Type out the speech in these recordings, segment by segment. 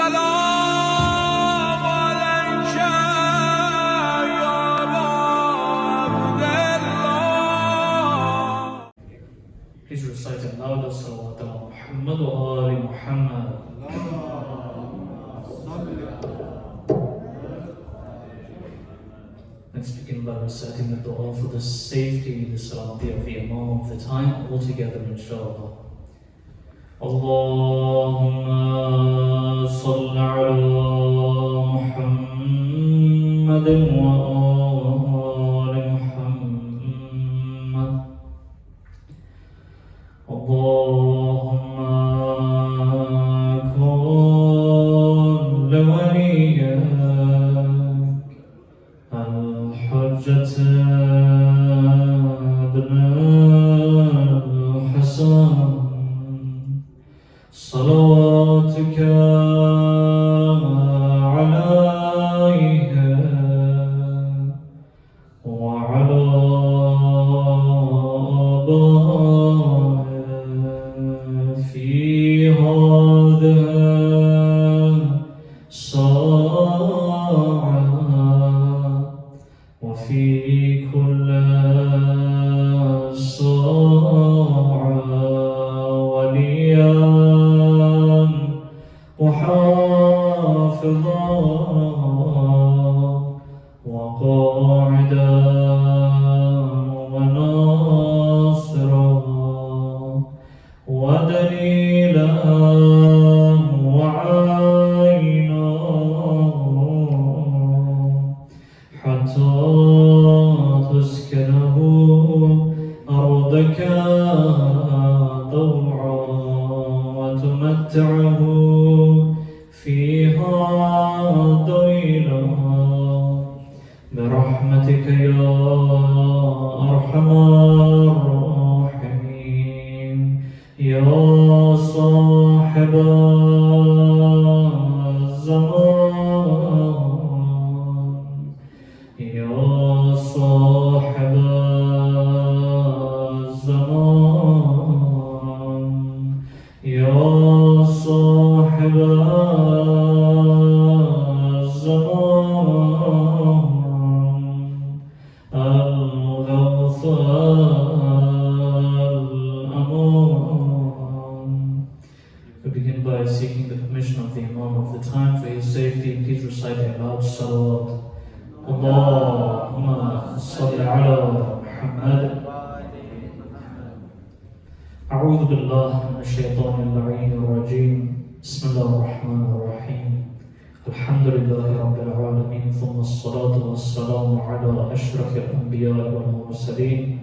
السلام عليك يا أبا عبد الله. Please recite aloud as-salawat ala Muhammad wa ali Muhammad. Let's begin by reciting the dua for the safety, the salamati of the Imam of the time, all together inshallah. Allahumma salli ala Muhammadin wa ali Muhammad. Allahumma kun li waliyyak الحجة بن الحسن صلواتك عليه وعلى آبائه في هذه الساعة وفي كل ساعة وليا وحافظا وقاعدا وناصرا ودليلا وعينا حتى تسكنه أرضك طوعا وتمتعه فيها طويلا برحمتك يا أرحم الراحمين يا صاحب الزمان يا صاحب الزمان يا صاحب الزمان الغوث الأمان. We begin by seeking the permission of the Imam of the time for his safety. Please recite aloud salawat. Allahumma salli ala Muhammad. أعوذ بالله من الشيطان اللعين الرجيم. بسم الله الرحمن الرحيم. الحمد لله رب العالمين ثم الصلاة والسلام على أشرف الأنبياء والمرسلين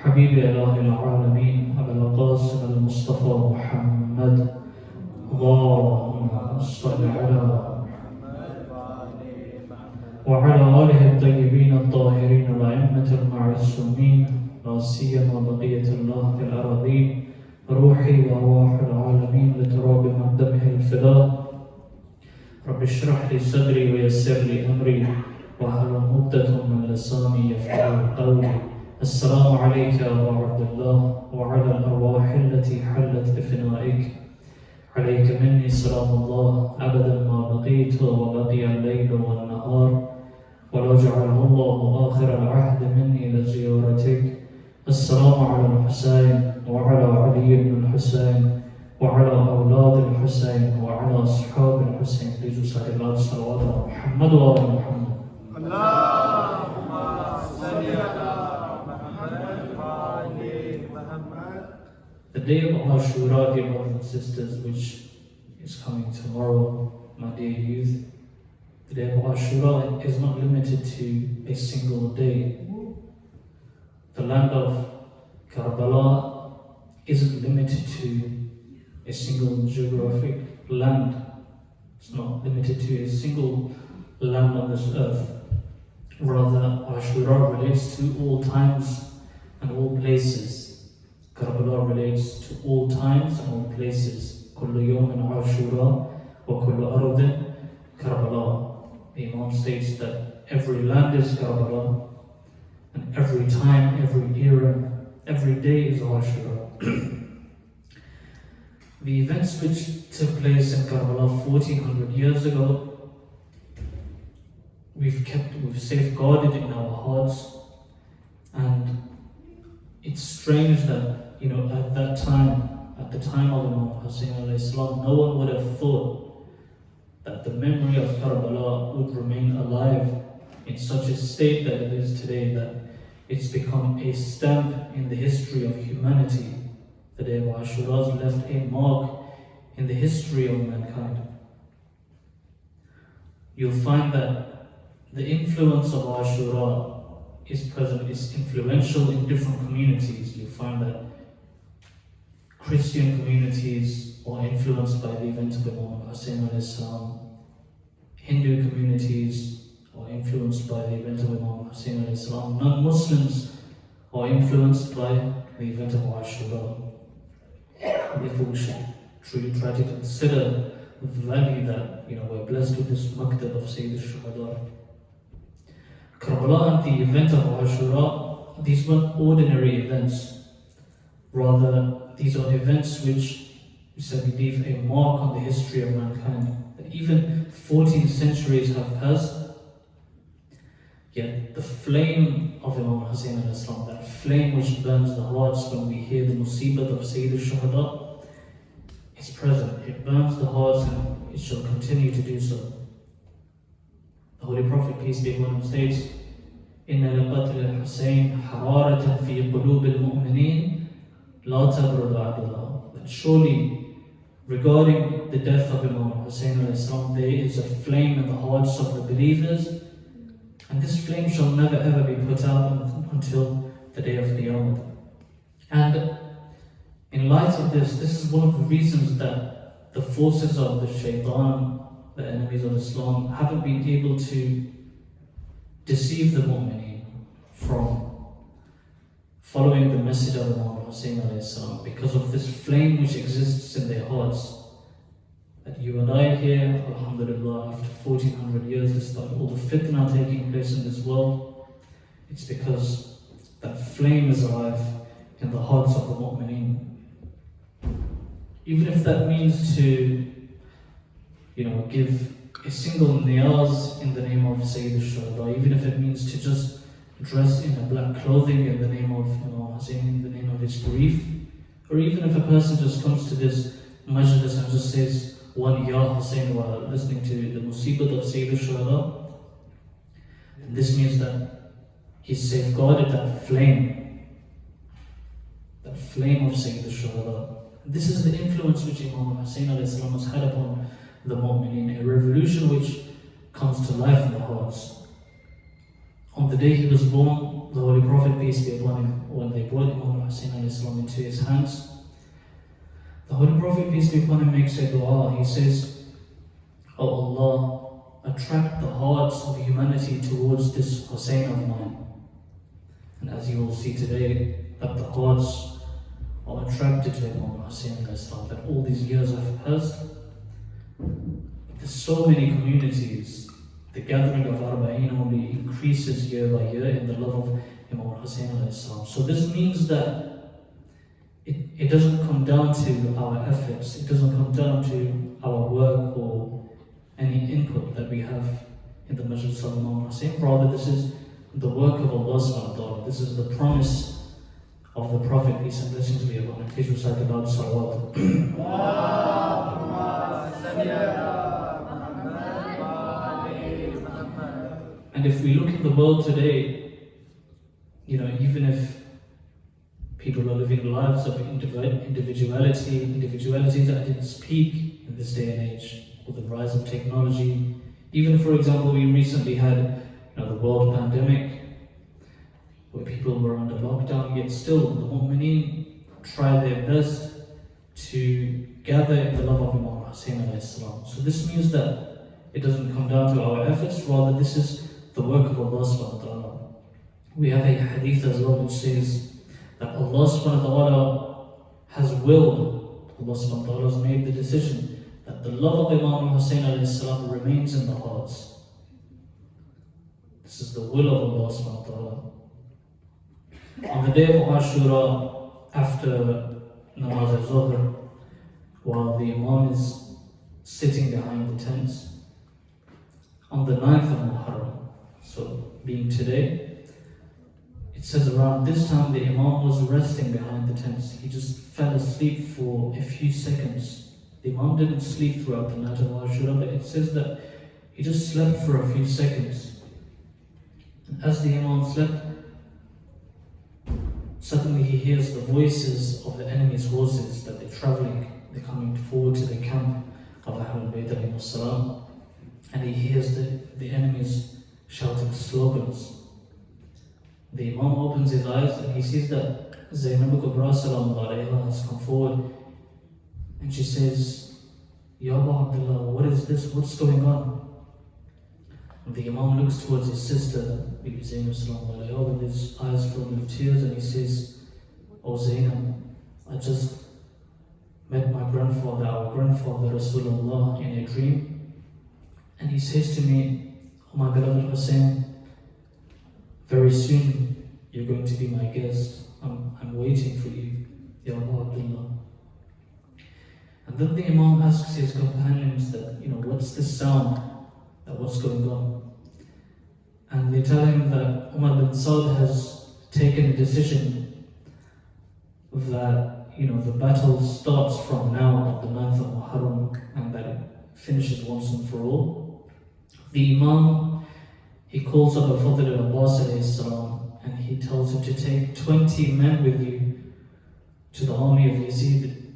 حبيب إله العالمين أبي القاسم المصطفى محمد. اللهم صل على وعلى آله الطيبين الطاهرين الأئمة المعصومين لا سيما بقية الله في الأراضين روحي وأرواح العالمين لتراب مقدمه الفداء. رب اشرح لي صدري ويسر لي أمري واحلل عقدة من لساني يفقهوا قولي. السلام عليك يا أبا عبد الله وعلى الأرواح التي حلت بفنائك. عليك مني سلام الله أبدا ما بقيت وبقي الليل والنهار ولا جعله الله آخر العهد مني لزيارتك. السلام على الحسين وعلى علي بن الحسين وعلى أولاد الحسين وعلى أصحاب الحسين. Please recite aloud salawat ala Muhammad wa ala Muhammad. Allahumma salli ala Muhammad wa ali Muhammad. The day of Ashura, dear brothers and sisters, which is coming tomorrow, my dear youth, the day of Ashura is not limited to a single day. The land of Karbala isn't limited to a single geographic land. It's not limited to a single land on this earth. Rather, Ashura relates to all times and all places. Karbala relates to all times and all places. كل يوم عاشوراء وكل أرض كربلاء. The Imam states that every land is Karbala, and every time, every era, every day is Ashura. the events which took place in Karbala 1400 years ago, we've safeguarded in our hearts. And it's strange that, at that time, at the time of Imam Hussain alayhi salam, no one would have thought that the memory of Karbala would remain alive in such a state that it is today, that it's become a stamp in the history of humanity. The day of Ashura has left a mark in the history of mankind. You'll find that the influence of Ashura is present, is influential in different communities. You'll find that Christian communities are influenced by the event of Imam Hussain alayhi salam. Hindu communities are influenced by the event of Imam Hussain alayhi salam. Non-Muslims are influenced by the event of Ashura. Therefore, we should truly try to consider the value that we're blessed with this maktab of Sayyid al-Shuhada. Karbala and the event of Ashura, these weren't ordinary events. Rather, these are events which we said we leave a mark on the history of mankind. That even 14 centuries have passed, yet the flame of Imam Hussain alayhi salam, that flame which burns the hearts when we hear the musibat of Sayyid al-Shuhada, is present. It burns the hearts and it shall continue to do so. The Holy Prophet, peace be upon him, states, "Inna liqatl al-Hussain hararatan fi qulub al-mu'minin la tabrud abdullah." That surely, regarding the death of Imam Hussain alayhi salam, there is a flame in the hearts of the believers, and this flame shall never ever be put out until the day of Qiyamah. And in light of this is one of the reasons that the forces of the shaitan, the enemies of Islam, haven't been able to deceive the mu'mineen from following the message of Imam Hussain alayhi salam, because of this flame which exists in their hearts. That you and I here, alhamdulillah, after 1400 years, despite all the fitna taking place in this world, it's because that flame is alive in the hearts of the mu'mineen. Even if that means to give a single niyaz in the name of Sayyid al-Shuhada, even if it means to just dress in a black clothing in the name of Imam Hussain, in the name of his grief, or even if a person just comes to this majlis and just says one Ya Hussain while listening to the musibat of Sayyid al-Shuhada, and this means that he's safeguarded that flame of Sayyid al-Shuhada. This is the influence which Imam Hussain alayhi salam has had upon the mu'mineen, a revolution which comes to life in the hearts. On the day he was born, the Holy Prophet, peace be upon him, when they brought Imam Hussain alayhi salam into his hands, the Holy Prophet, peace be upon him, makes a dua. He says, "O Allah, attract the hearts of humanity towards this Hussain of mine." And as you will see today, that the hearts are attracted to Imam Hussain alayhi salam, that all these years have passed. There's so many communities. The gathering of Arba'een only increases year by year in the love of Imam Hussain alayhi salam. So this means that it doesn't come down to our efforts, it doesn't come down to our work or any input that we have in the Majlis of Imam Hussain. Rather, this is the work of Allah subhanahu wa ta'ala. This is the promise of the Prophet, peace and blessings be upon him. Please recite aloud salawat. And if we look in the world today, even if people are living lives of individualities at its peak in this day and age, with the rise of technology, even for example, we recently had the world pandemic, where people were under lockdown, yet still the mu'mineen try their best to gather in the love of Imam Hussain alayhi salam. So this means that it doesn't come down to our efforts, rather this is the work of Allah subhanahu wa ta'ala. We have a hadith as well which says that Allah subhanahu wa ta'ala has willed, Allah subhanahu wa ta'ala has made the decision that the love of Imam Hussain alayhi salam remains in the hearts. This is the will of Allah subhanahu wa ta'ala. On the day of Ashura, after Namaz al-Zuhr, while the Imam is sitting behind the tents on the 9th of Muharram. So, being today, it says around this time the Imam was resting behind the tents. He just fell asleep for a few seconds. The Imam didn't sleep throughout the night of Ashura, but it says that he just slept for a few seconds. And as the Imam slept, suddenly he hears the voices of the enemy's horses, that they're traveling, they're coming forward to the camp of Ahlul Bayt alayhi salam, and he hears the enemies shouting slogans. The Imam opens his eyes and he sees that Zainab Kubra salam alayha has come forward, and she says, Ya Abu Abdullah, what is this? What's going on? And the Imam looks towards his sister, Bibi Zainab salam alayha, with his eyes filled with tears, and he says, Oh Zainab, I just met my grandfather, our grandfather Rasulullah, in a dream, and he says to me, Oh my beloved Hussein, very soon you're going to be my guest. I'm waiting for you, Ya Abu Abdullah. And then the Imam asks his companions that, what's this sound? What's going on? And they tell him that Umar bin Saud has taken a decision that, the battle starts from now on the 9th of Muharram, and that it finishes once and for all. The Imam, he calls up Fadl al-Abbas alayhi salam, and he tells him to take 20 men with you to the army of Yazid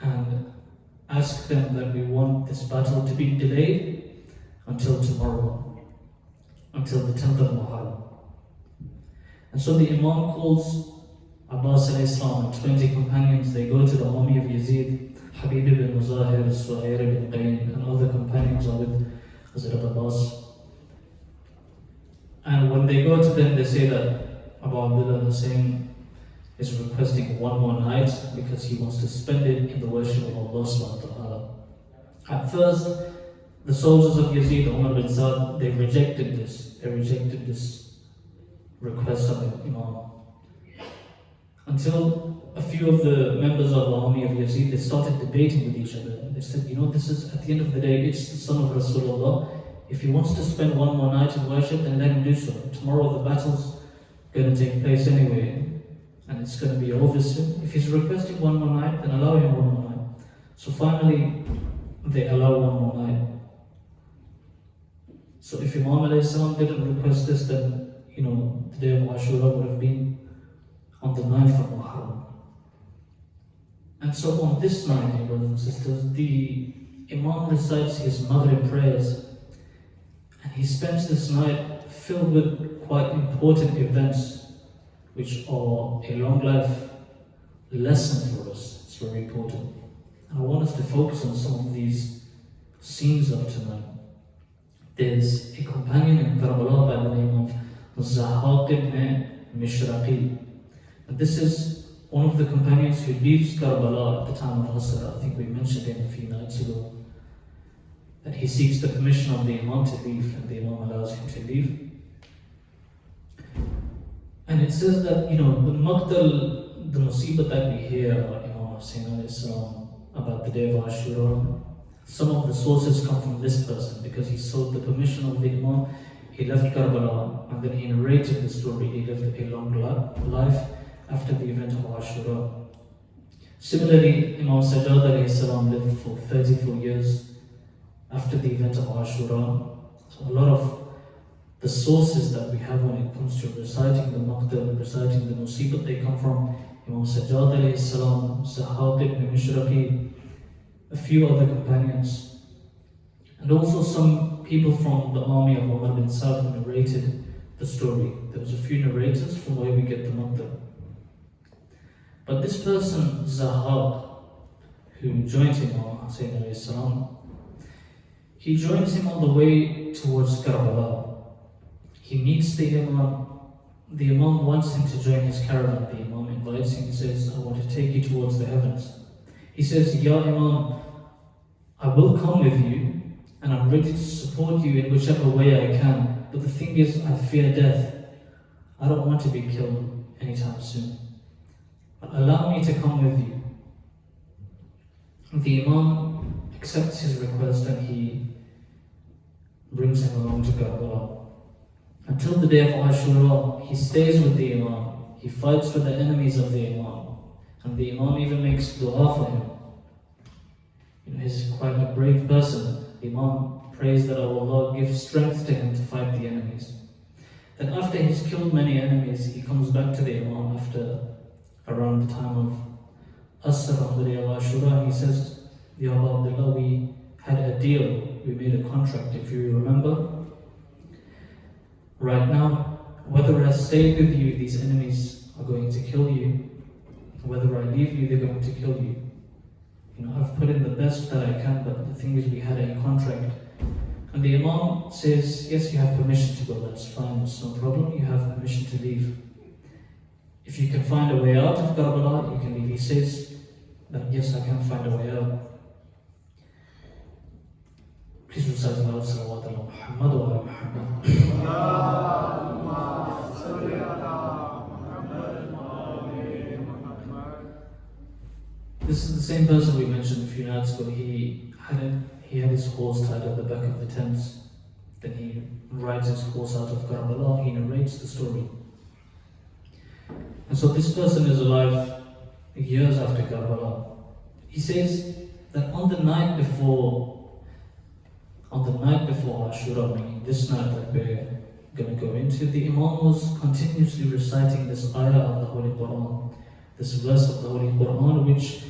and ask them that we want this battle to be delayed until tomorrow, until the 10th of Muharram. And so the Imam calls Abbas alayhi salam and 20 companions. They go to the army of Yazid. Habib ibn Muzahir, Suhair ibn Qayn, and other companions are with Hazrat Abbas. And when they go to them, they say that Abu Abdullah Hussein is requesting one more night because he wants to spend it in the worship of Allah subhanahu wa ta'ala. At first, the soldiers of Yazid, Umar bin Saud, they rejected this. They rejected this request of the Imam. Until a few of the members of the army of Yazid, they started debating with each other. They said, this is, at the end of the day, it's the son of Rasulullah. If he wants to spend one more night in worship, then let him do so. Tomorrow the battle's going to take place anyway, and it's going to be over soon. If he's requesting one more night, then allow him one more night. So finally, they allow one more night. So if Imam alayhi salam didn't request this, then, the day of Ashura would have been on the 9th of Muharram. And so on this night, brothers and sisters, the Imam recites his Maghrib prayers, and he spends this night filled with quite important events, which are a long life lesson for us. It's very important. And I want us to focus on some of these scenes of tonight. There's a companion in Karbala by the name of Zahaq ibn Mishraqi. And this is one of the companions who leaves Karbala at the time of Qasr. I think we mentioned him a few nights ago, that he seeks the permission of the Imam to leave, and the Imam allows him to leave. And it says that, the maqtal, the musibah that we hear about Imam Hussain alayhi salam, about the day of Ashura, some of the sources come from this person, because he sought the permission of the Imam. He left Karbala, and then he narrated the story. He lived a long life after the event of Ashura. Similarly, Imam Sajjad alayhi salam lived for 34 years after the event of Ashura. So a lot of the sources that we have when it comes to reciting the maqtal, reciting the musibah, they come from Imam Sajjad alayhi salam, Zahaq ibn Mishraqi, a few other companions, and also some people from the army of Umar bin Saud who narrated the story. There was a few narrators from where we get the maqtal. But this person, Zahaq, who joined Imam Hussain alayhi salam, he joins him on the way towards Karbala. He meets the Imam. The Imam wants him to join his caravan. The Imam invites him. He says, I want to take you towards the heavens. He says, Ya Imam, I will come with you, and I'm ready to support you in whichever way I can. But the thing is, I fear death. I don't want to be killed anytime soon. But allow me to come with you. The Imam accepts his request and he brings him along to Karbala. Until the day of Ashura, he stays with the Imam. He fights with the enemies of the Imam. And the Imam even makes dua for him. He's quite a brave person. The Imam prays that Allah give strength to him to fight the enemies. Then after he's killed many enemies, he comes back to the Imam after around the time of Asr on the day of Ashura, and he says, Ya Abu Abdullah, we had a deal, we made a contract, if you remember. Right now, whether I stay with you, these enemies are going to kill you. Whether I leave you, they're going to kill you. I've put in the best that I can, but the thing is, we had a contract. And the Imam says, yes, you have permission to go, that's fine, it's no problem, you have permission to leave. If you can find a way out of Karbala, you can leave. He says that, yes, I can find a way out. Please recite aloud, salawat ala Muhammad wa ala Muhammad. This is the same person we mentioned a few nights ago. He had his horse tied at the back of the tents. Then he rides his horse out of Karbala. He narrates the story. And so this person is alive years after Karbala. He says that on the night before Ashura, meaning this night that we're going to go into, the Imam was continuously reciting this ayah of the Holy Quran, this verse of the Holy Quran, which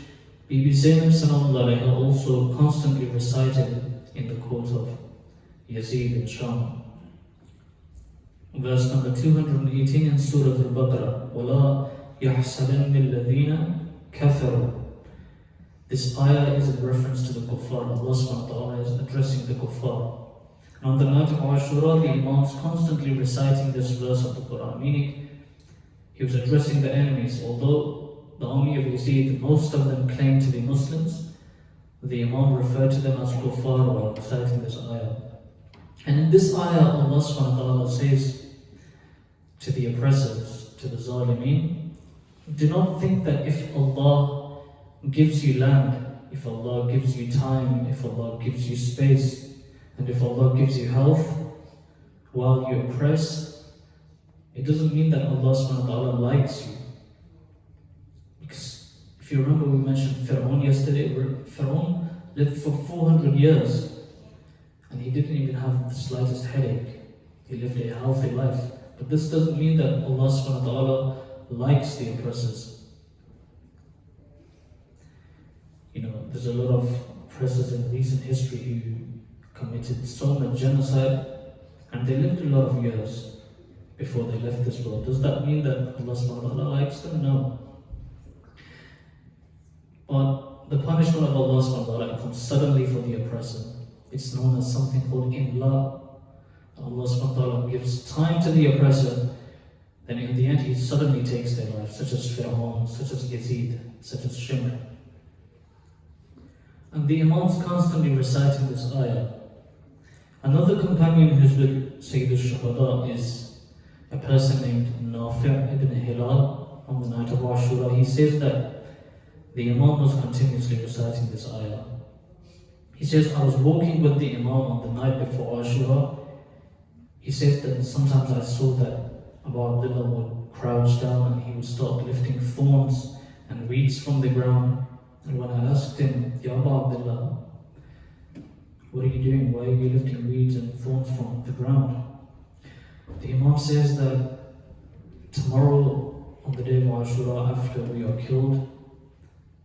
Bibi Zainab sallallahu alayha also constantly recited in the court of Yazid in Sham. Verse number 218 in Surah Al-Baqarah, وَلَا يَحْسَبَنَّ الَّذِينَ كَفَرُوا. This ayah is a reference to the kuffar. Allah subhanahu wa ta'ala is addressing the kuffar. And on the night of Ashura, the Imam is constantly reciting this verse of the Quran, meaning he was addressing the enemies. Although the army of Yazid, most of them claimed to be Muslims, the Imam referred to them as kuffar while reciting this ayah. And in this ayah, Allah subhanahu wa ta'ala says to the oppressors, to the zalimeen, do not think that if Allah gives you land, if Allah gives you time, if Allah gives you space, and if Allah gives you health while you oppress, it doesn't mean that Allah subhanahu wa ta'ala likes you. Because if you remember, we mentioned Fir'aun yesterday. Fir'aun lived for 400 years and he didn't even have the slightest headache. He lived a healthy life. But this doesn't mean that Allah subhanahu wa ta'ala likes the oppressors. There's a lot of oppressors in recent history who committed so much genocide and they lived a lot of years before they left this world. Does that mean that Allah subhanahu wa ta'ala likes them? No. But the punishment of Allah subhanahu wa ta'ala comes suddenly for the oppressor. It's known as something called imla. Allah subhanahu wa ta'ala gives time to the oppressor, then in the end he suddenly takes their life, such as Fir'aun, such as Yazid, such as Shimr. And the Imam's constantly reciting this ayah. Another companion who's with Sayyid al-Shuhada is a person named Nafi' ibn Hilal on the night of Ashura. He says that the Imam was continuously reciting this ayah. He says, I was walking with the Imam on the night before Ashura. He says that sometimes I saw that Abu Abdullah would crouch down and he would start lifting thorns and reeds from the ground. And when I asked him, Ya Abu Abdullah, what are you doing? Why are you lifting reeds and thorns from the ground? The Imam says that tomorrow, on the day of Ashura, after we are killed,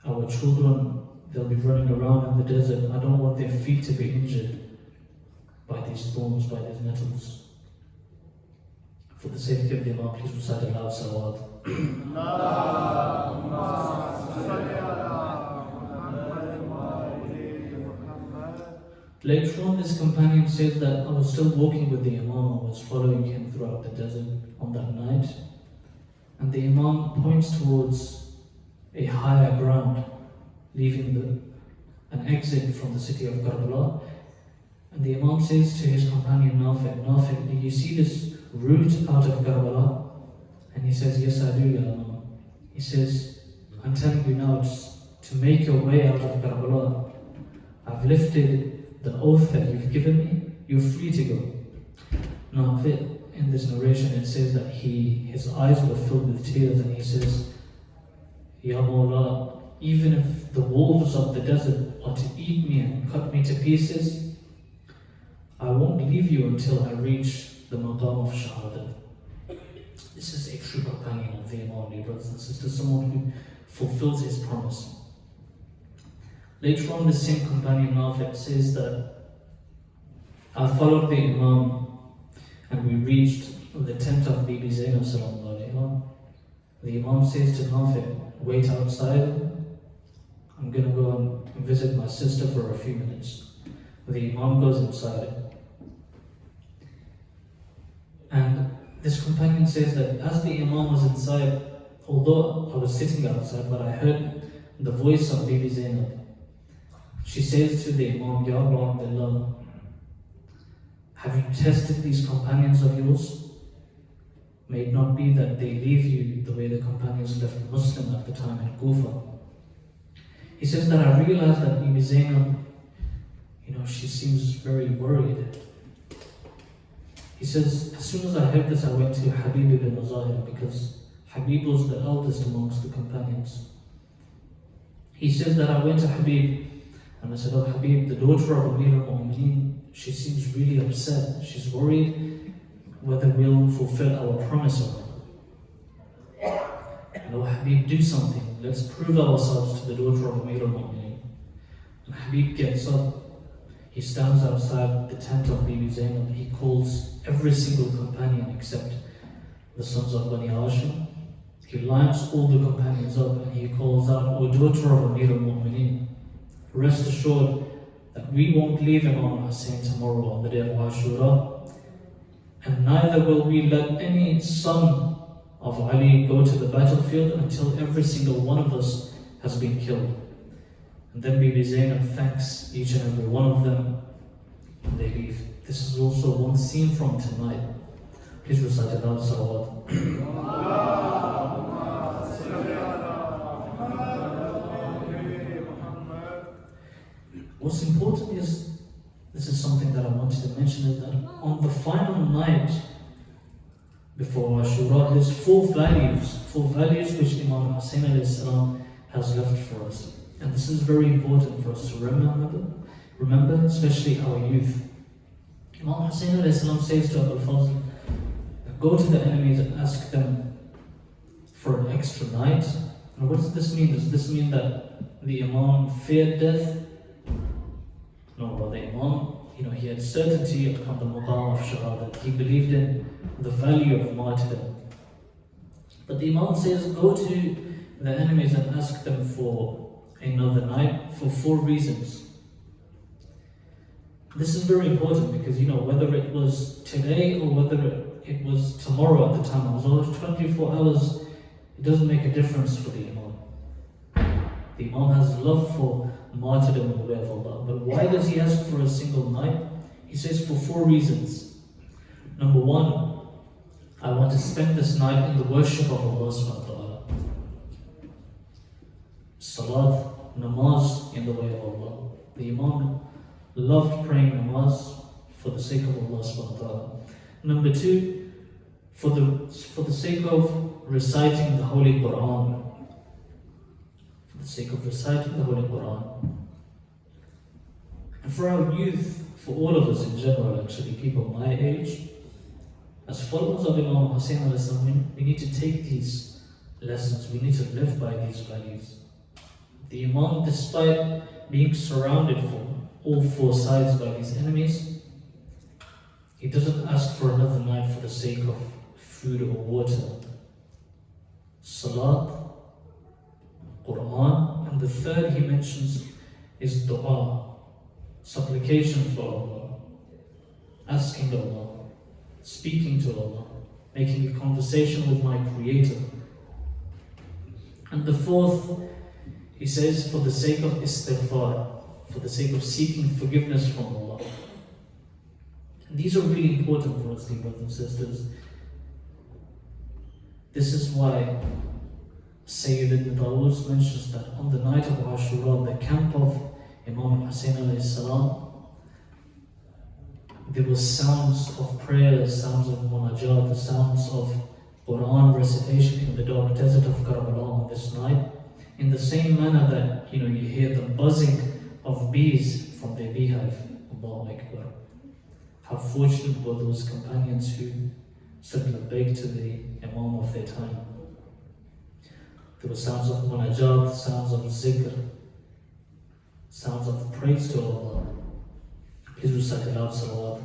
our children, they'll be running around in the desert. I don't want their feet to be injured by these thorns, by these nettles. For the safety of the Imam, please recite aloud salawat. Later on, this companion says that I was still walking with the Imam, I was following him throughout the desert on that night, and the Imam points towards a higher ground, leaving an exit from the city of Karbala, and the Imam says to his companion Nafi, do you see this route out of Karbala? And he says, yes I do, Ya Imam. He says, I'm telling you now to to make your way out of Karbala. I've lifted the oath that you've given me. You're free to go. Now, in this narration, it says that his eyes were filled with tears, and he says, Ya Mawla, even if the wolves of the desert are to eat me and cut me to pieces, I won't leave you until I reach the maqam of Shahada. This is a true companion of the Imam, dear brothers and sisters, someone who fulfills his promise. Later on, the same companion Nafi' says that I followed the Imam and we reached the tent of Bibi Zainab sallallahu alayhi wa. The Imam says to Nafi', wait outside, I'm going to go and visit my sister for a few minutes. The Imam goes inside. And this companion says that as the Imam was inside, although I was sitting outside, but I heard the voice of Bibi Zainab. She says to the Imam, Ya Abdullah, have you tested these companions of yours? May it not be that they leave you the way the companions left Muslim at the time in Kufa. He says that I realized that Bibi Zainab, she seems very worried. He says, as soon as I heard this, I went to Habib ibn Zahir, because Habib was the eldest amongst the companions. He says that I went to Habib and I said, oh Habib, the daughter of Amir al-Mu'mineen, she seems really upset. She's worried whether we'll fulfill our promise or not. And oh Habib, do something. Let's prove ourselves to the daughter of Amir al-Mu'mineen. And Habib gets up. He stands outside the tent of Bibi Zainab. He calls every single companion except the sons of Bani Hashim. He lines all the companions up and he calls out, O daughter of Amir al-Mu'mineen, rest assured that we won't leave Imam Hussain tomorrow on the day of Ashura, and neither will we let any son of Ali go to the battlefield until every single one of us has been killed. And then Bibi Zainab thanks each and every one of them, and they leave. This is also one scene from tonight. Please recite it out, salawat. What's important is, this is something that I wanted to mention, is that on the final night before Ashura, there's four values which Imam Hussain has left for us. And this is very important for us to remember, especially our youth. Imam Hussain says to Abu Fazl, go to the enemies and ask them for an extra night. And what does this mean? Does this mean that the Imam feared death? No, but the Imam, he had certainty upon the maqam of Shahada. He believed in the value of martyrdom. But the Imam says, go to the enemies and ask them for another night for 4 reasons. This is very important because, whether it was today or whether it was tomorrow at the time of Zohar, 24 hours, it doesn't make a difference for the Imam. The Imam has love for martyrdom in the way of Allah. But why does he ask for a single night? He says for 4 reasons. Number 1, I want to spend this night in the worship of Allah subhanahu wa ta'ala. Salat, namaz in the way of Allah. The Imam loved praying namaz for the sake of Allah subhanahu wa ta'ala. Number 2, for the sake of reciting the Holy Quran. For the sake of reciting the Holy Quran. And for our youth, for all of us in general, actually, people my age, as followers of Imam Hussain, we need to take these lessons, we need to live by these values. The Imam, despite being surrounded from all 4 sides by these enemies, he doesn't ask for another night for the sake of food or water. Salat, Quran, and the 3rd he mentions is dua, supplication for Allah, asking Allah, speaking to Allah, making a conversation with my Creator. And the 4th, he says, for the sake of istighfar, for the sake of seeking forgiveness from Allah. And these are really important for us, dear brothers and sisters. This is why Sayyid ibn Dawud mentions that on the night of Ashura, the camp of Imam Hussain alayhi salam, there were sounds of prayers, sounds of munajat, sounds of Quran recitation in the dark desert of Karbala on this night, in the same manner that you hear the buzzing of bees from their beehive. Allahu Akbar. How fortunate were those companions who said labbaik to the Imam of their time. There were sounds of munajat, sounds of zikr, sounds of praise to Allah. Please recite aloud salawat.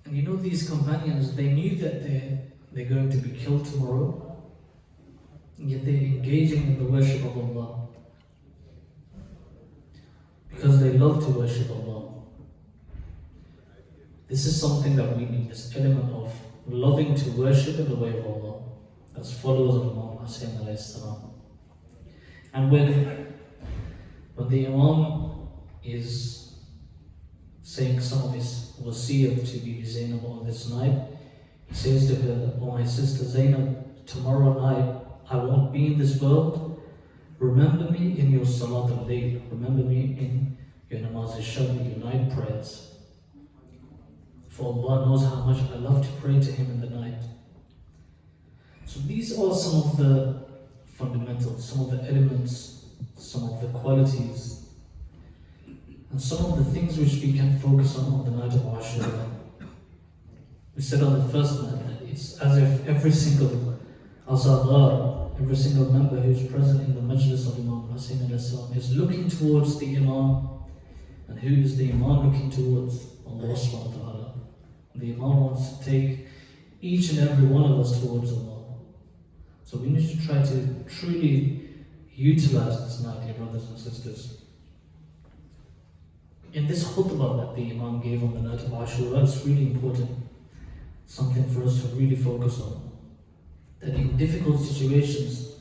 And these companions, they knew that they're going to be killed tomorrow, and yet they're engaging in the worship of Allah because they love to worship Allah. This is something that we need, this element of loving to worship in the way of Allah as followers of Imam Hussain alayhi salam. And when the Imam is saying some of his wasiyah to Bibi Zainab on this night, he says to her, "Oh my sister Zainab, tomorrow night I won't be in this world. Remember me in your salat al-layl, remember me in your namaz al-shab, your night prayers. For Allah knows how much I love to pray to Him in the night." So these are some of the fundamentals, some of the elements, some of the qualities, and some of the things which we can focus on the night of Ashura. We said on the first night that it's as if every single azadar, every single member who is present in the Majlis of Imam Hussain alayhi salam is looking towards the Imam. And who is the Imam looking towards? Allah subhanahu wa ta'ala. The Imam wants to take each and every one of us towards Allah. So we need to try to truly utilize this night, dear brothers and sisters. In this khutbah that the Imam gave on the night of Ashura, it's really important, something for us to really focus on. That in difficult situations,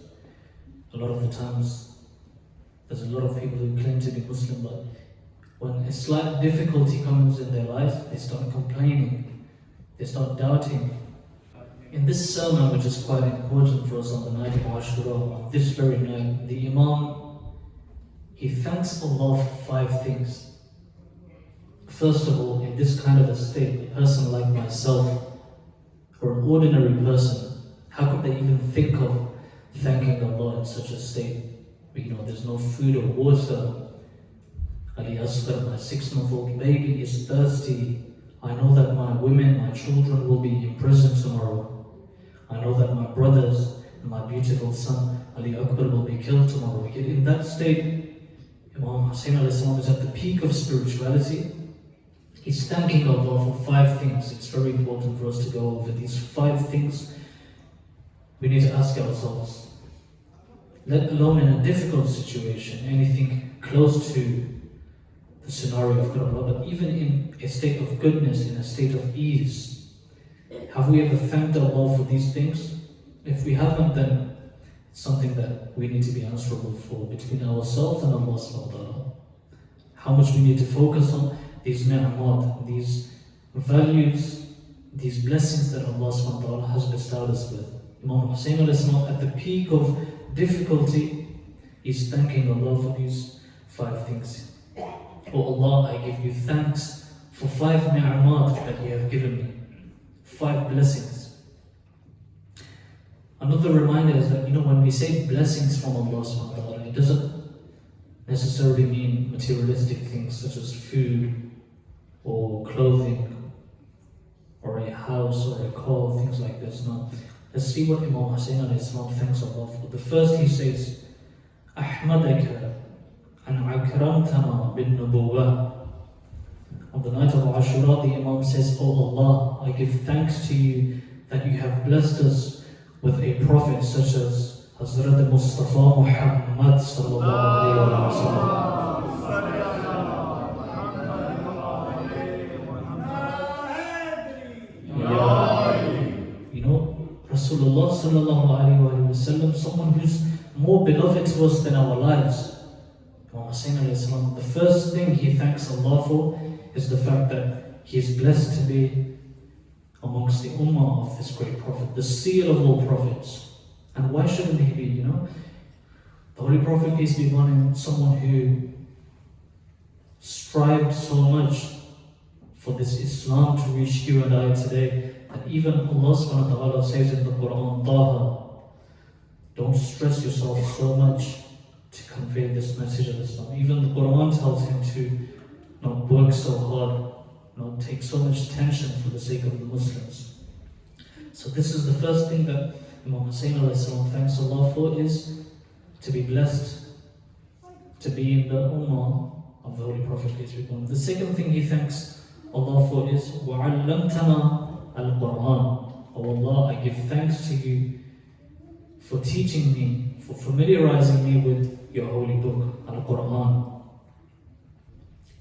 a lot of the times, there's a lot of people who claim to be Muslim, but when a slight difficulty comes in their life, they start complaining, they start doubting. In this sermon, which is quite important for us on the night of Ashura, on this very night, the Imam, he thanks Allah for 5 things. First of all, in this kind of a state, a person like myself, or an ordinary person, how could they even think of thanking Allah in such a state? There's no food or water. Ali Akbar, my 6-month-old baby, is thirsty. I know that my women, my children will be in prison tomorrow. I know that my brothers and my beautiful son, Ali Akbar, will be killed tomorrow. Yet in that state, Imam Hussain alayhi salam is at the peak of spirituality. He's thanking Allah for 5 things. It's very important for us to go over these 5 things. We need to ask ourselves, let alone in a difficult situation, anything close to the scenario of Karbala, but even in a state of goodness, in a state of ease, have we ever thanked Allah for these things? If we haven't, then it's something that we need to be answerable for between ourselves and Allah subhanahu wa ta'ala. How much we need to focus on these ni'mat, these values, these blessings that Allah subhanahu wa ta'ala has bestowed us with. Imam Hussain alayhi salam, at the peak of difficulty, is thanking Allah for these 5 things. Oh Allah, I give you thanks for 5 ni'mat that you have given me, 5 blessings. Another reminder is that when we say blessings from Allah subhanahu wa ta'ala, it doesn't necessarily mean materialistic things such as food or clothing or a house or a car, things like this. No. Let's see what Imam Hussain alayhi salam thanks Allah for. The first he says, Ahmadaka an akramtana bin nubuwah. On the night of Ashura, the Imam says, Oh Allah, I give thanks to you that you have blessed us with a prophet such as Hazrat Mustafa Muhammad sallallahu alayhi wa sallam. Rasulullah sallallahu alayhi wa sallam, someone who's more beloved to us than our lives. Imam Hussain alayhi salam, the first thing he thanks Allah for is the fact that he is blessed to be amongst the ummah of this great prophet, the seal of all prophets. And why shouldn't he be, The Holy Prophet, peace be upon him, someone who strived so much for this Islam to reach you and I today, that even Allah subhanahu wa ta'ala says in the Quran, Taha, don't stress yourself so much to convey this message of Islam. Even the Quran tells him to not work so hard, not take so much tension for the sake of the Muslims. So this is the first thing that Imam Hussain alayhi salam thanks Allah for, is to be blessed to be in the ummah of the Holy Prophet, peace be upon him. The second thing he thanks Allah for is وَعَلَّمْتَنَا الْقُرْآنِ. Oh Allah, I give thanks to you for teaching me, for familiarizing me with your holy book, Al-Quran.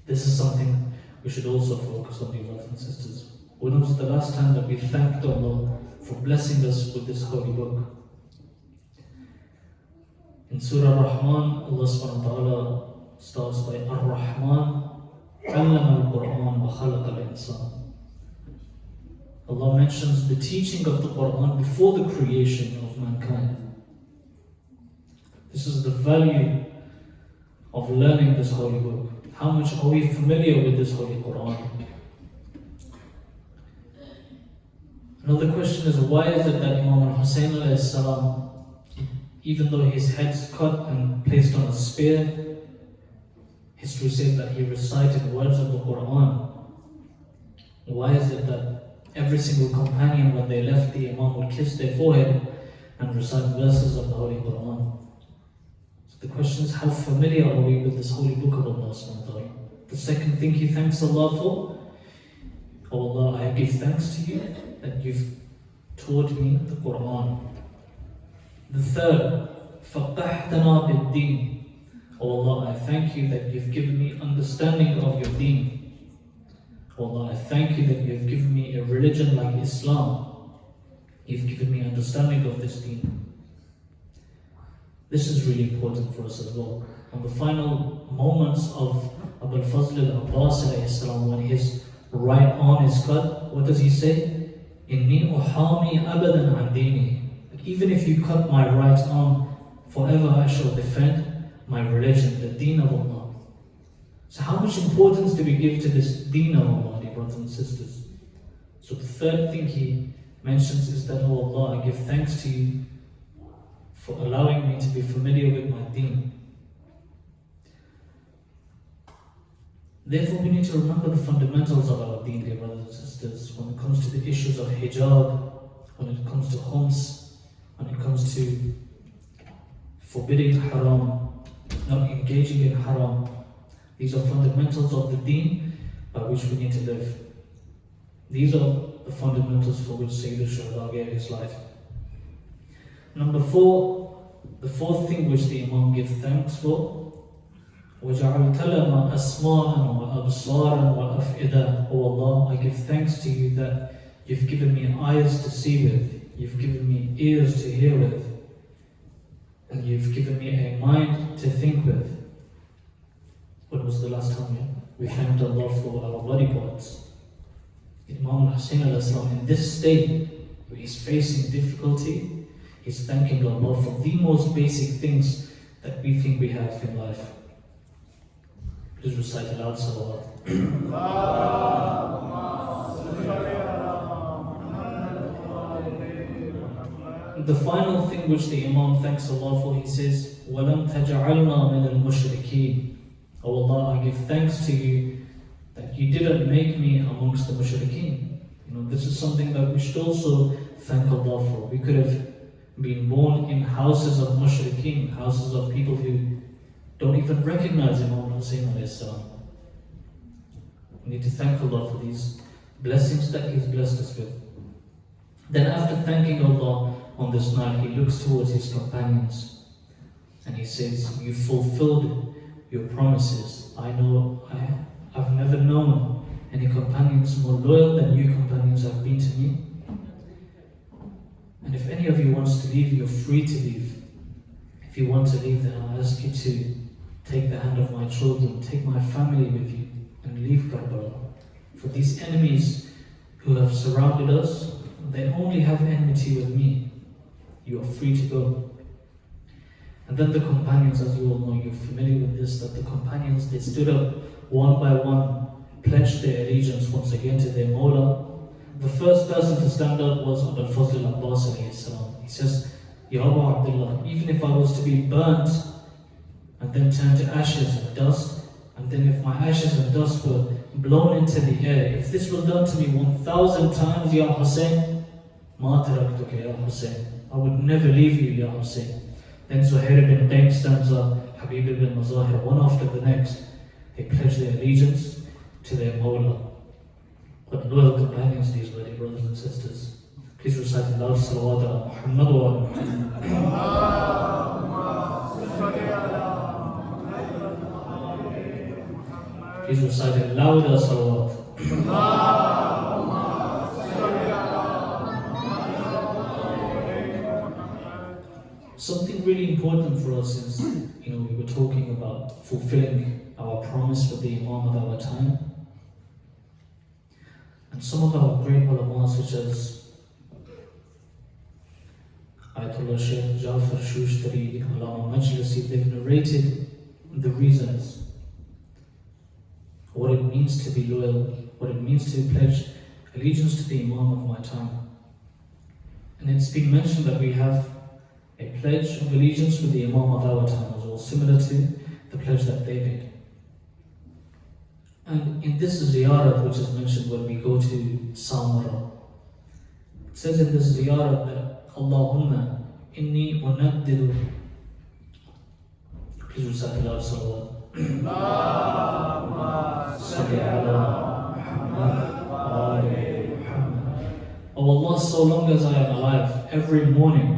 This is something we should also focus on, dear brothers and sisters. When was the last time that we thanked Allah for blessing us with this holy book? In Surah Ar-Rahman, Allah subhanahu wa ta'ala starts by Ar-Rahman, Allama al-Quran wa khalaqa al-insan. Allah mentions the teaching of the Quran before the creation of mankind. This is the value of learning this holy book. How much are we familiar with this holy Quran? Another question is, why is it that Imam Hussain alayhi salam, even though his head's cut and placed on a spear, history says that he recited words of the Quran? Why is it that every single companion, when they left the Imam, would kiss their forehead and recite verses of the Holy Quran? So the question is, how familiar are we with this holy book of Allah subhanahu wa ta'ala? The second thing he thanks Allah for, oh Allah, I give thanks to you that you've taught me the Quran. The third, فَقَّحْتَنَا بِالدِّينِ. Oh Allah, I thank you that you've given me understanding of your deen. Oh Allah, I thank you that you have given me a religion like Islam. You've given me understanding of this deen. This is really important for us as well. On the final moments of Abul Fazl al-Abbas alayhi salam, when his right arm is cut, what does he say? Inni uhami abadan an dini. Even if you cut my right arm, forever I shall defend my religion, the deen of Allah. So how much importance do we give to this deen of Allah, dear brothers and sisters? So the third thing he mentions is that, oh Allah, I give thanks to you for allowing me to be familiar with my deen. Therefore, we need to remember the fundamentals of our deen, dear brothers and sisters, when it comes to the issues of hijab, when it comes to khums, when it comes to forbidding haram, not engaging in haram. These are fundamentals of the deen by which we need to live. These are the fundamentals for which Sayyid al-Shuhada gave his life. Number 4, the fourth thing which the Imam gives thanks for, وَجَعَلْتَ لَنَا أَسْمَاءً وَأَبْصَارًا وَأَفْئِدًا. Oh Allah, I give thanks to you that you've given me eyes to see with, you've given me ears to hear with, and you've given me a mind to think with. When was the last time we thanked Allah for our body parts? Imam Hussain alayhi salam, in this state where he's facing difficulty, he's thanking Allah for the most basic things that we think we have in life. Please recite aloud, salawat. The final thing which the Imam thanks Allah for, he says, وَلَمْ تَجْعَلْنَا مِنَ الْمُشْرِكِينَ. Oh Allah, I give thanks to you that you didn't make me amongst the mushrikeen. This is something that we should also thank Allah for. We could have been born in houses of mushrikeen, houses of people who don't even recognize Imam Hussain alayhi salam. We need to thank Allah for these blessings that He's blessed us with. Then after thanking Allah on this night, he looks towards his companions and he says, you fulfilled your promises. I've never known any companions more loyal than you companions have been to me. And if any of you wants to leave, you're free to leave. If you want to leave, then I'll ask you to take the hand of my children, take my family with you, and leave Karbala. For these enemies who have surrounded us, they only have enmity with me. You are free to go. And then the companions, as you all know, you're familiar with this, that the companions, they stood up one by one, pledged their allegiance once again to their Mawla. The first person to stand up was Abul Fazl al-Abbas alayhi salam. He says, Ya Abu Abdullah, even if I was to be burnt and then turned to ashes and dust, and then if my ashes and dust were blown into the air, if this was done to me 1,000 times, Ya Hussein, ma taraktuka Ya Hussein, I would never leave you, Ya Hussein. Then Zuhair bin Qayn stands up, Habib ibn Mazahir, one after the next. They pledge their allegiance to their Mawla. But loyal companions, these were, dear brothers and sisters. Please recite aloud salawat ala Muhammad wa ala Muhammad. Please recite aloud salawat. Something really important for us is, we were talking about fulfilling our promise with the Imam of our time. And some of our great ulama, such as Ayatollah Shaykh Jafar Shushtari, Allama Majlis, they've narrated the reasons, what it means to be loyal, what it means to pledge allegiance to the Imam of my time. And it's been mentioned that we have a pledge of allegiance with the Imam of our time as well, similar to the pledge that they made. And in this ziyarat, which is mentioned when we go to Samara, it says in this ziyarat that Allahumma inni unaddidu. Please recite aloud salawat. Allahumma salli ala Muhammad wa ali Muhammad. Oh Allah, so long as I am alive, every morning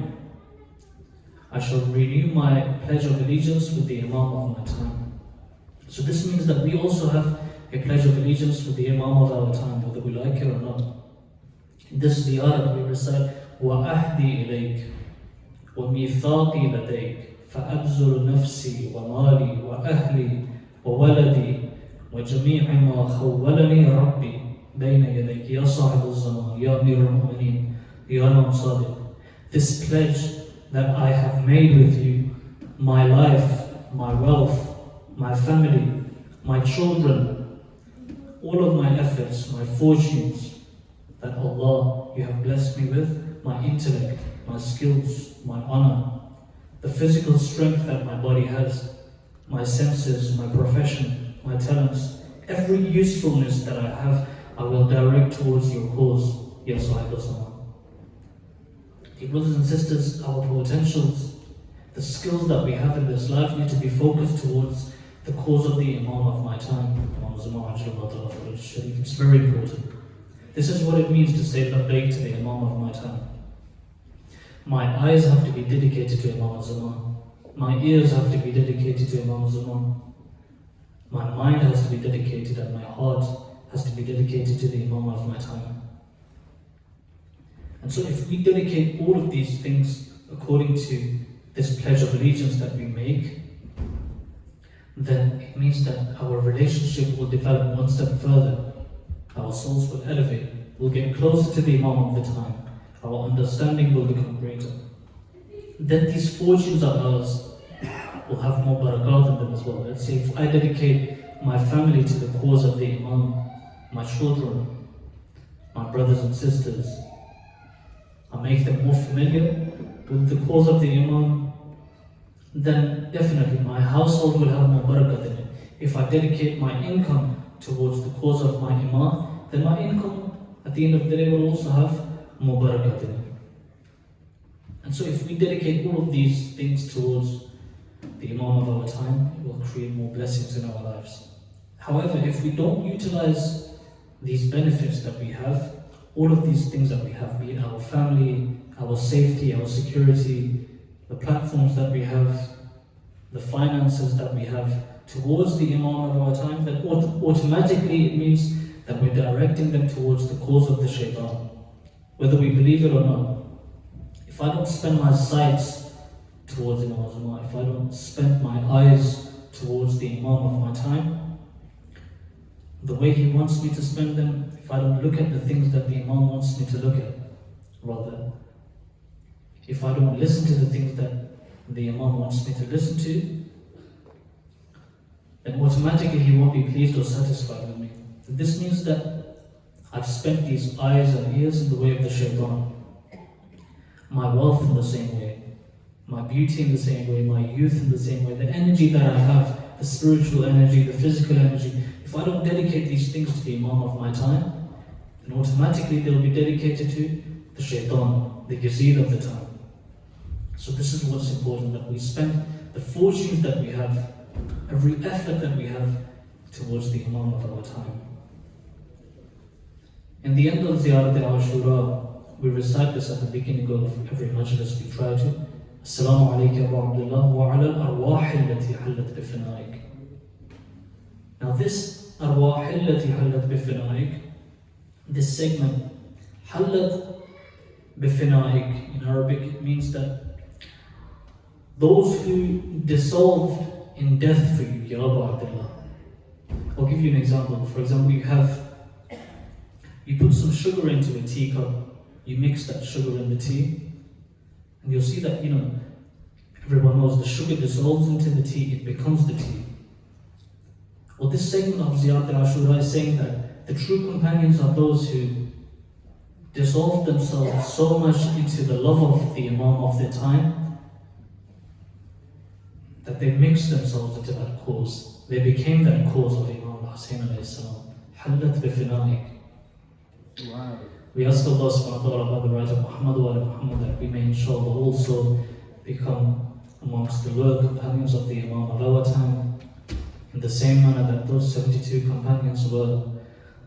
I shall renew my pledge of allegiance with the Imam of my time. So this means that we also have a pledge of allegiance with the Imam of our time, whether we like it or not. In this ziyarat we recite, وَأَهْدِي إِلَيْكَ وَمِيثَاقِي لَدَيْكَ فَأَبْذُلُ نَفْسِي وَمَالِي وَأَهْلِي وَوَلَدِي وَجَمِيعَ مَا خَوَّلَنِي رَبِّي بَيْنَ يَدَيْكَ يَا صَاحِبَ الزَّمَانِ يَا أَمِيرَ الْمُؤْمِنِينَ يَا إِمَامَ صَادِقَ. This pledge that I have made with you, my life, my wealth, my family, my children, all of my efforts, my fortunes, that Allah, you have blessed me with, my intellect, my skills, my honor, the physical strength that my body has, my senses, my profession, my talents, every usefulness that I have, I will direct towards your cause, Ya Sahib al-Zaman. Dear brothers and sisters, our potentials, the skills that we have in this life need to be focused towards the cause of the Imam of my time. It's very important. This is what it means to say labbaik to the Imam of my time. My eyes have to be dedicated to Imam al-Zaman. My ears have to be dedicated to Imam al-Zaman. My mind has to be dedicated and my heart has to be dedicated to the Imam of my time. And so if we dedicate all of these things according to this pledge of allegiance that we make, then it means that our relationship will develop one step further. Our souls will elevate, we'll get closer to the Imam of the time, our understanding will become greater. Then these fortunes of ours will have more barakat in them as well. Let's say if I dedicate my family to the cause of the Imam, my children, my brothers and sisters, I make them more familiar with the cause of the Imam, then definitely my household will have more barakat in it. If I dedicate my income towards the cause of my Imam, then my income at the end of the day will also have more barakat in it. And so if we dedicate all of these things towards the Imam of our time, it will create more blessings in our lives. However, if we don't utilize these benefits that we have, all of these things that we have, be it our family, our safety, our security, the platforms that we have, the finances that we have towards the Imam of our time, then automatically it means that we're directing them towards the cause of the shaitan, whether we believe it or not. If I don't spend my sights towards Imam, if I don't spend my eyes towards the Imam of my time, the way he wants me to spend them, if I don't look at the things that the Imam wants me to look at, rather, if I don't listen to the things that the Imam wants me to listen to, then automatically he won't be pleased or satisfied with me. This means that I've spent these eyes and ears in the way of the shaitan, my wealth in the same way, my beauty in the same way, my youth in the same way, the energy that I have, the spiritual energy, the physical energy. If I don't dedicate these things to the Imam of my time, then automatically they'll be dedicated to the shaitan, the Yazid of the time. So this is what's important, that we spend the fortunes that we have, every effort that we have towards the Imam of our time. In the end of Ziyarat al-Ashura, we recite this at the beginning of every majlis we try to. Assalamu alayka Abu Abdullah wa ala al-arwah allati hallat bifinaik. Now this arwah allati hallat bifinaik, this segment, hallat bifinaik in Arabic, it means that those who dissolved in death for you, Ya Abu Abdullah. I'll give you an example. For example, you put some sugar into a teacup, you mix that sugar in the tea, and you'll see that, everyone knows the sugar dissolves into the tea, it becomes the tea. Well, this segment of Ziyarat al-Ashura is saying that the true companions are those who dissolved themselves so much into the love of the Imam of their time that they mixed themselves into that cause. They became that cause of Imam Hussain alayhi salam. Hallat bifinaik. We ask Allah subhanahu wa ta'ala by the right of Muhammad wa ala Muhammad that we may inshallah also become amongst the loyal companions of the Imam of our time, in the same manner that those 72 companions were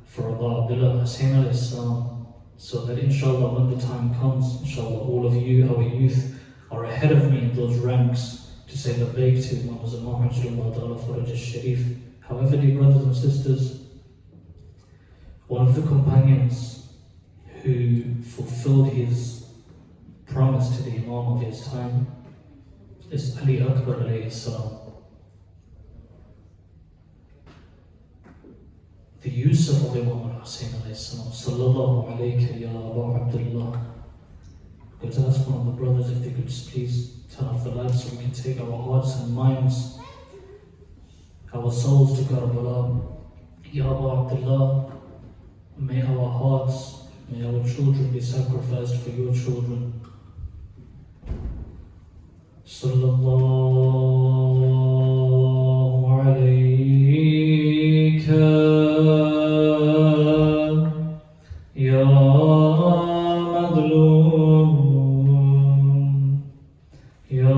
for Abu Abdullah Hussain alayhi salam, so that inshallah when the time comes, inshallah all of you, our youth, are ahead of me in those ranks to say labbaik to Imam Hajjullah ta'ala Faraj al-Sharif. However, dear brothers and sisters, one of the companions who fulfilled his promise to the Imam of his time is Ali Akbar alayhi salam. The Yusuf of Imam Hussain alayhi salam, sallallahu alayka ya Abu Abdullah. I'm going to ask one of the brothers if they could just please turn off the lights so we can take our hearts and minds, our souls to Karbala. Ya Abu Abdullah, may our hearts, may our children be sacrificed for your children. Sallallahu alayka ya madlum ya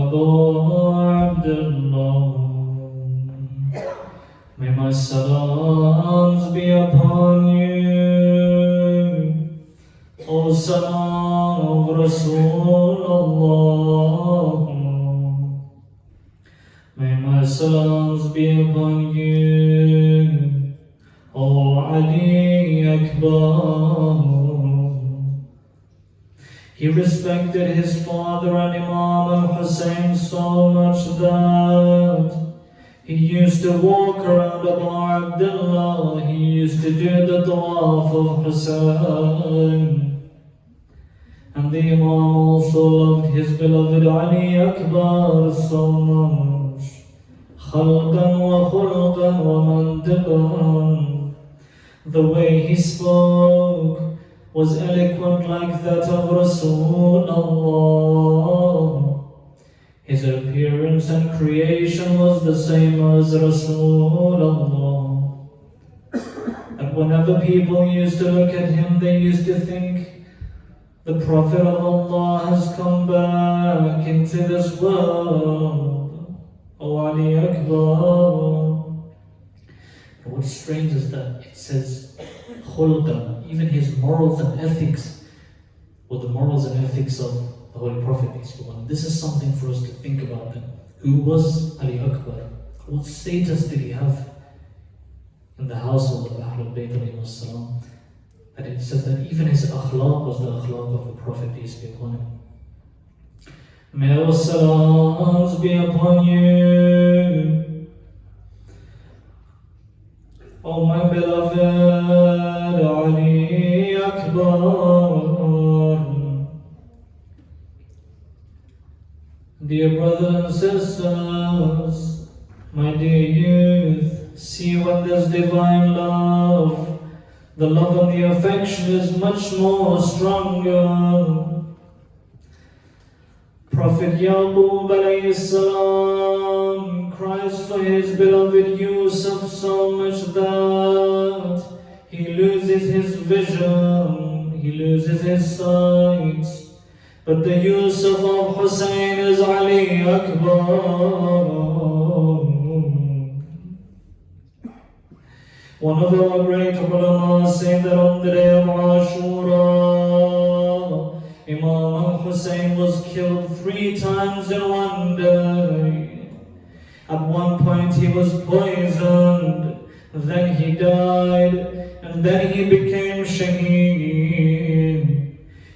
Abu Abdullah. May my salams be upon you, O Salam of Rasulullah. May my salams be upon you, O Ali Akbar. He respected his father and Imam al-Hussain so much that he used to walk around Abu Abdullah. He used to do the tawaf of Hussain. And the Imam also loved his beloved Ali Akbar so much. Khalqan wa khulqan wa mantiqan. The way he spoke was eloquent like that of Rasulullah. His appearance and creation was the same as Rasulullah. And whenever people used to look at him, they used to think, the Prophet of Allah has come back into this world. O Ali Akbar. And what's strange is that it says khulqan, even his morals and ethics, or the morals and ethics of the Holy Prophet, peace be upon him. This is something for us to think about then. Who was Ali Akbar? What status did he have in the household of Ahlul Bayt alayhi salam? That it says that even his akhlaq was the akhlaq of the Prophet, peace be upon him. May our salams be upon you. O my beloved Ali Akbar. Dear brothers and sisters, my dear youth, see what this divine love, the love and the affection is much more stronger. Prophet Yaqub alayhi salam cries for his beloved Yusuf so much that he loses his vision, he loses his sight. But the Yusuf of Hussain is Ali Akbar. One of our great ulama said that on the day of Ashura, Imam Hussain was killed 3 times in one day. At one point he was poisoned, then he died, and then he became shaheed.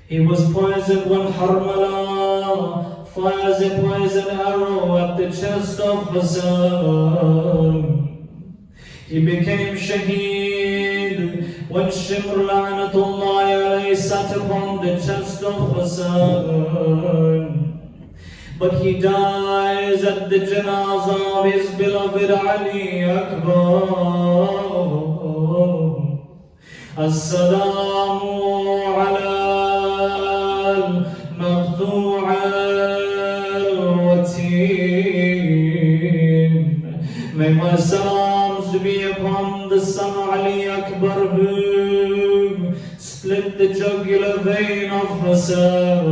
He was poisoned when Harmala fires a poison arrow at the chest of Hussain. He became shaheed when Shimr La'natullahi alayhi sat upon the chest of Hussain. But he dies at the janazah of his beloved Ali Akbar. As-salamu ala al-maqtu' al-wateen. May my salams be upon the son Ali Akbar who split the jugular vein of Hussain.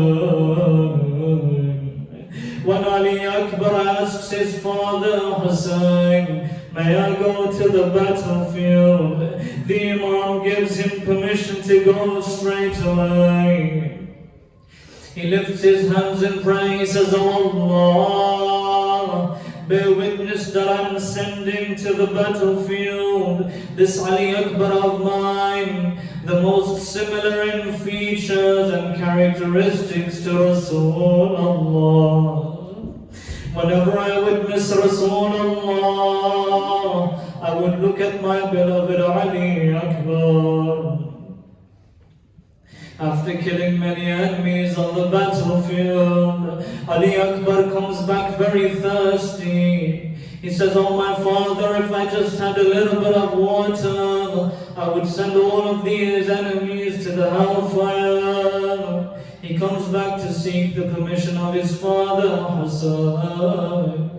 When Ali Akbar asks his father Hussain, may I go to the battlefield? The Imam gives him permission to go straight away. He lifts his hands and prays, says, "Oh Allah, bear witness that I'm sending to the battlefield this Ali Akbar of mine, the most similar in features and characteristics to Rasulullah. Whenever I witness Rasulullah, I would look at my beloved Ali Akbar." After killing many enemies on the battlefield, Ali Akbar comes back very thirsty. He says, "Oh my father, if I just had a little bit of water, I would send all of these enemies to the hellfire." He comes back to seek the permission of his father, Hussain.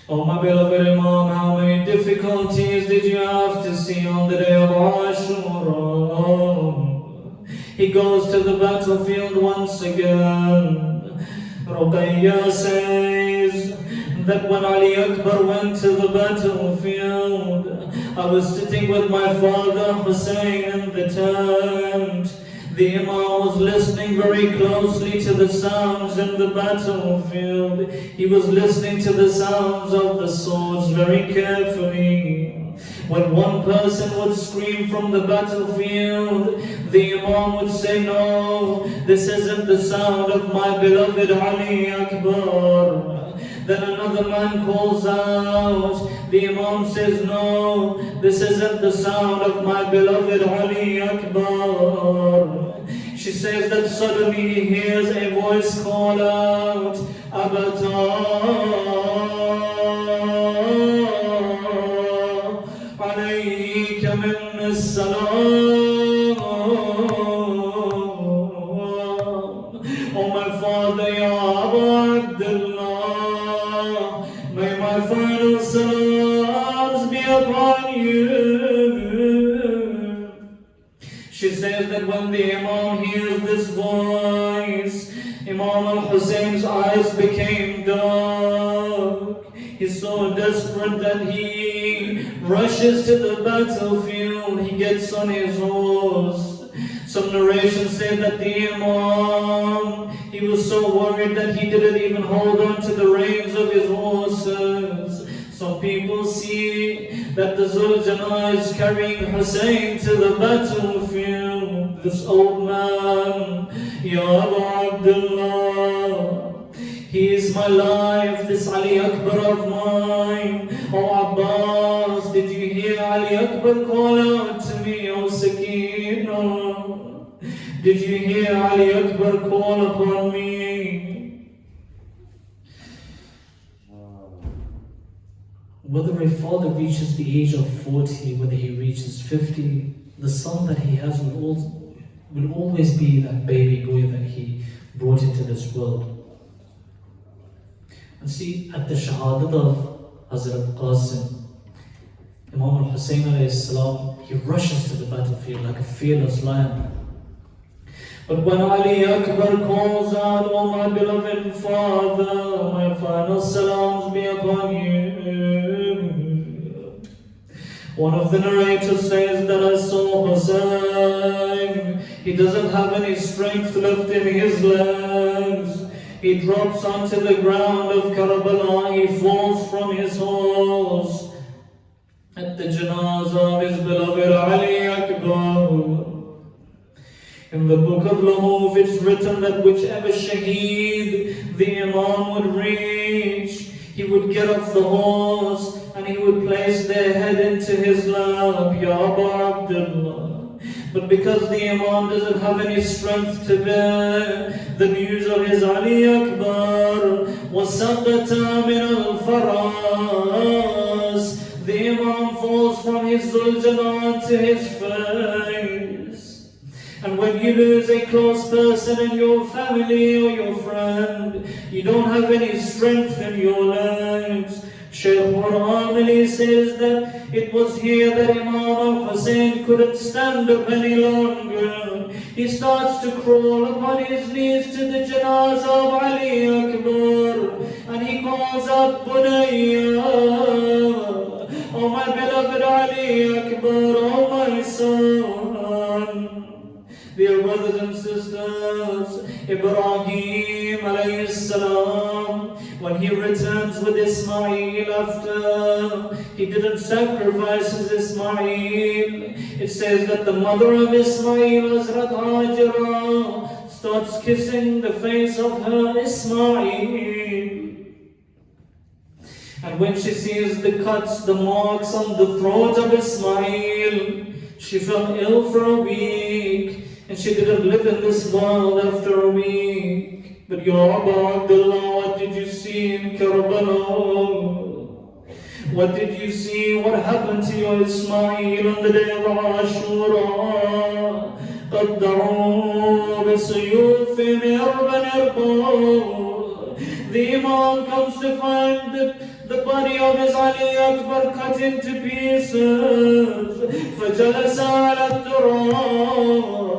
Oh my beloved Imam, how many difficulties did you have to see on the day of Ashura? He goes to the battlefield once again. Ruqayya says that when Ali Akbar went to the battlefield, I was sitting with my father Hussain in the tent. The Imam was listening very closely to the sounds in the battlefield. He was listening to the sounds of the swords very carefully. When one person would scream from the battlefield, the Imam would say, "No, this isn't the sound of my beloved Ali Akbar." Then another man calls out. The Imam says, "No, this isn't the sound of my beloved Ali Akbar." She says that suddenly he hears a voice call out, "Abata alayka min as-salam." Oh my father, Ya Abu Abdullah, may my final salams be upon you. She says that when the Imam hears this voice, Imam al-Husayn's eyes became dark. He's so desperate that he rushes to the battlefield. He gets on his horse. Some narrations say that the Imam, he was so worried that he didn't even hold on to the reins of his horses. Some people see that the Zuljanah is carrying Hussain to the battlefield. This old man Ya Abu Abdullah, he is my life, this Ali Akbar of mine. Oh Abbas, did you hear Ali Akbar call out to me? Oh Sakina, did you hear Ali Akbar call upon me? Whether a father reaches the age of 40, whether he reaches 50, the son that he has will always be that baby boy that he brought into this world. And see, at the shahadat of Hazrat Qasim, Imam Hussaini alayhi salam, he rushes to the battlefield like a fearless lion. But when Ali Akbar calls out, "Oh my beloved father, my final salams be upon you," one of the narrators says that I saw Hussain. He doesn't have any strength left in his legs. He drops onto the ground of Karbala. He falls from his horse at the janazah of his beloved Ali Akbar. In the book of Lahuf, it's written that whichever shaheed the Imam would reach, he would get off the horse and he would place their head into his lap, Ya Abu Abdullah. But because the Imam doesn't have any strength to bear the news of his Ali Akbar, وَسَقَطَ مِنَ الْفَرَاسِ, the Imam falls from his Zuljanan to his face. And when you lose a close person in your family or your friend, you don't have any strength in your legs. Shaykh Muhammad says that it was here that Imam al-Hussein couldn't stand up any longer. He starts to crawl upon his knees to the janazah of Ali Akbar, and he calls out, "Bunayya, oh my beloved Ali Akbar, oh my son." Dear brothers and sisters, Ibrahim alayhi salam, when he returns with Ismail after he didn't sacrifice his Ismail, it says that the mother of Ismail, Hazrat Hajra, starts kissing the face of her Ismail. And when she sees the cuts, the marks on the throat of Ismail, she fell ill for a week. And she didn't live in this world after a week. But Ya Abu Abdullah, what did you see in Karbala? What did you see? What happened to your Ismail on the day of Ashura? قَدَّعُوا بِسُيُوفِهِمْ إِرْبًا. The Imam comes to find the body of his Ali Akbar cut into pieces. فَجَلَسَ عَلَى التُّرَابِ.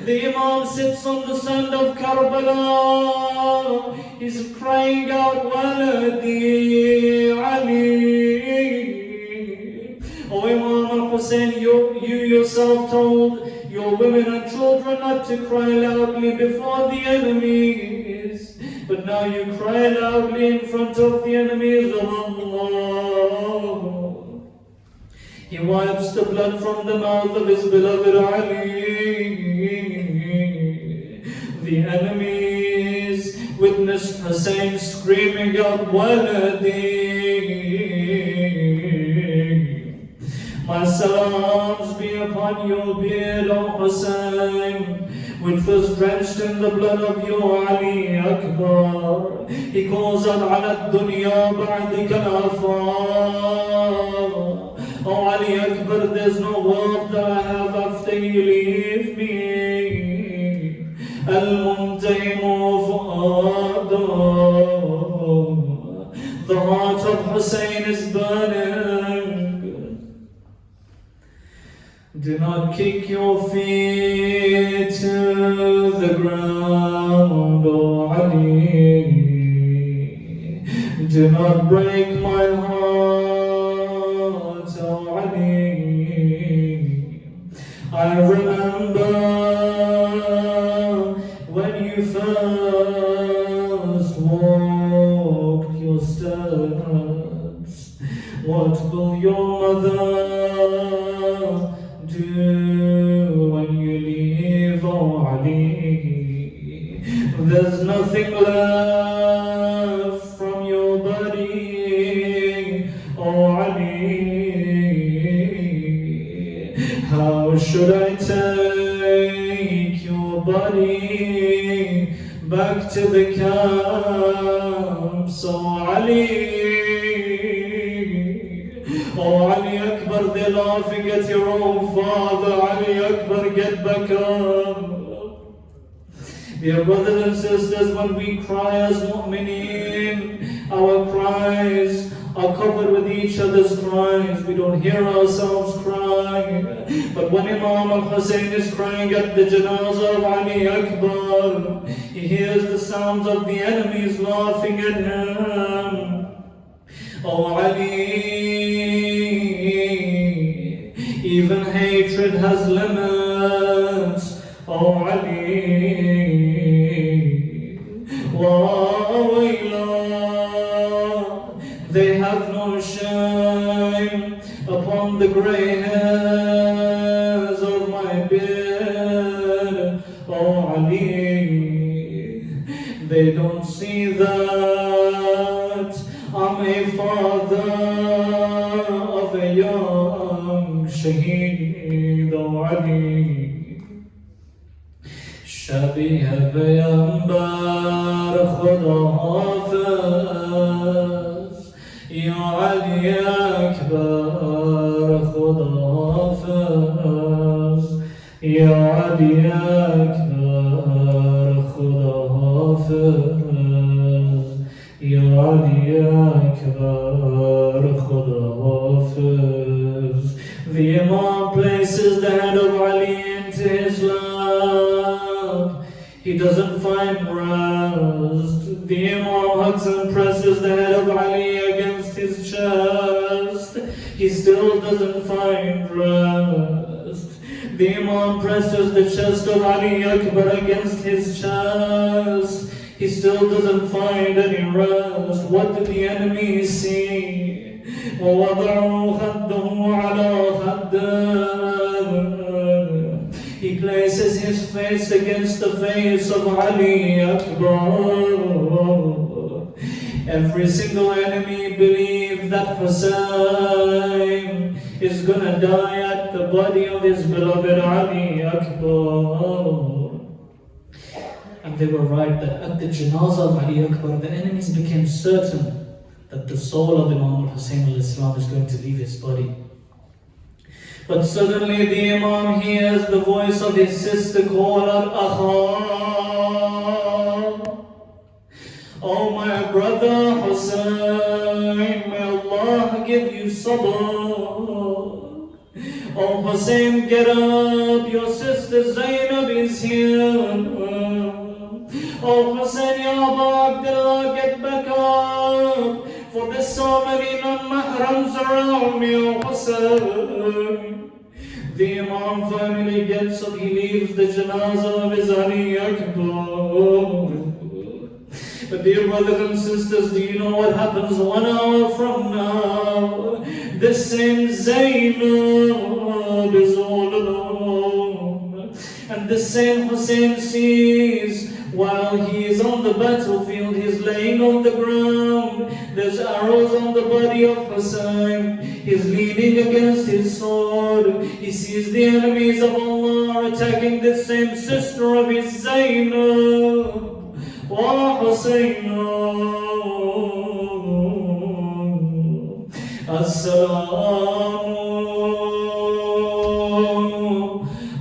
The Imam sits on the sand of Karbala. He's crying out, "Waladi Ali." Oh Imam al-Hussein, you yourself told your women and children not to cry loudly before the enemies. But now you cry loudly in front of the enemies of Allah. He wipes the blood from the mouth of his beloved Ali. The enemies witnessed Hussein screaming out, "Waladi." My salams be upon your beard, O Hussein, which was drenched in the blood of your Ali Akbar. He calls out, "Ala dunya ba'dika al-afar." Oh Ali Akbar, there's no world that I have after you leave me. Al-Muntahimu fu'adu. The heart of Hussein is burning. Do not kick your feet to the ground, O Ali. Do not break my heart, O Ali. I remember when you first walked your steps. What will your mother do when you leave, O Ali? There's nothing left from your body, oh Ali. How should I take your body back to the camp? So Ali, oh Ali Akbar, they're laughing at your own father. Ali Akbar, get back up. Dear brothers and sisters, when we cry as mu'mineen, our cries are covered with each other's cries. We don't hear ourselves cry. But when Imam al-Hussein is crying at the janazah of Ali Akbar, he hears the sounds of the enemies laughing at him. Oh Ali, even hatred has limits. Oh Ali, they have no shame upon the grey hairs of my beard. Oh Ali, they don't see that I'm a father of a young shaheed. Oh Ali, شبیه پیامبر خدا حافظ یا علی اکبر خدا حافظ یا علی اکبر خدا حافظ یا علی اکبر خدا حافظ. The Imam places the head of Ali into his lap. He doesn't find rest. The Imam hugs and presses the head of Ali against his chest. He still doesn't find rest. The Imam presses the chest of Ali Akbar against his chest. He still doesn't find any rest. What do the enemies see? وَوَضَعُوا خَدَّهُ عَلَى خَدَّهُ. He places his face against the face of Ali Akbar. Every single enemy believes that Hussein is gonna die at the body of his beloved Ali Akbar. And they were right that at the janazah of Ali Akbar, the enemies became certain that the soul of Imam Hussain al-Islam is going to leave his body. But suddenly the Imam hears the voice of his sister call out, Akha, oh my brother Hussain, may Allah give you sabr. Oh Hussain, get up, your sister Zainab is here. Oh Hussain, Ya Abu Abdullah, get back up, for there's so many non-mahrams around me, oh Hussain. The Imam finally gets up, he leaves the janazah of his Ali Akbar. But dear brothers and sisters, do you know what happens 1 hour from now? The same Zainab is all alone. And the same Hussein sees, while he is on the battlefield, he's laying on the ground. There's arrows on the body of Hussein. He's leaning against his sword. He sees the enemies of Allah attacking the same sister of his Zainab. Wa Hussein, As-salamu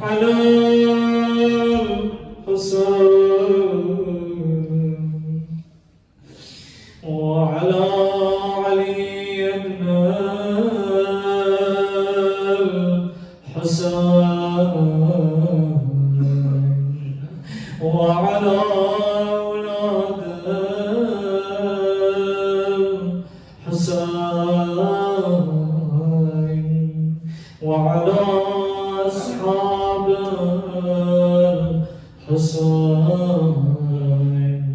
ala Hussein wa ala Ali ibn al-Hussein wa ala وعلى أصحاب الحسين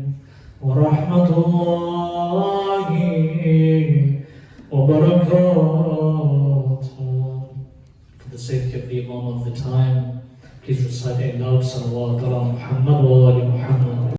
ورحمة الله وبركاته. For the sake of the Imam of the time, please recite a loud salawat ala Muhammad wa ali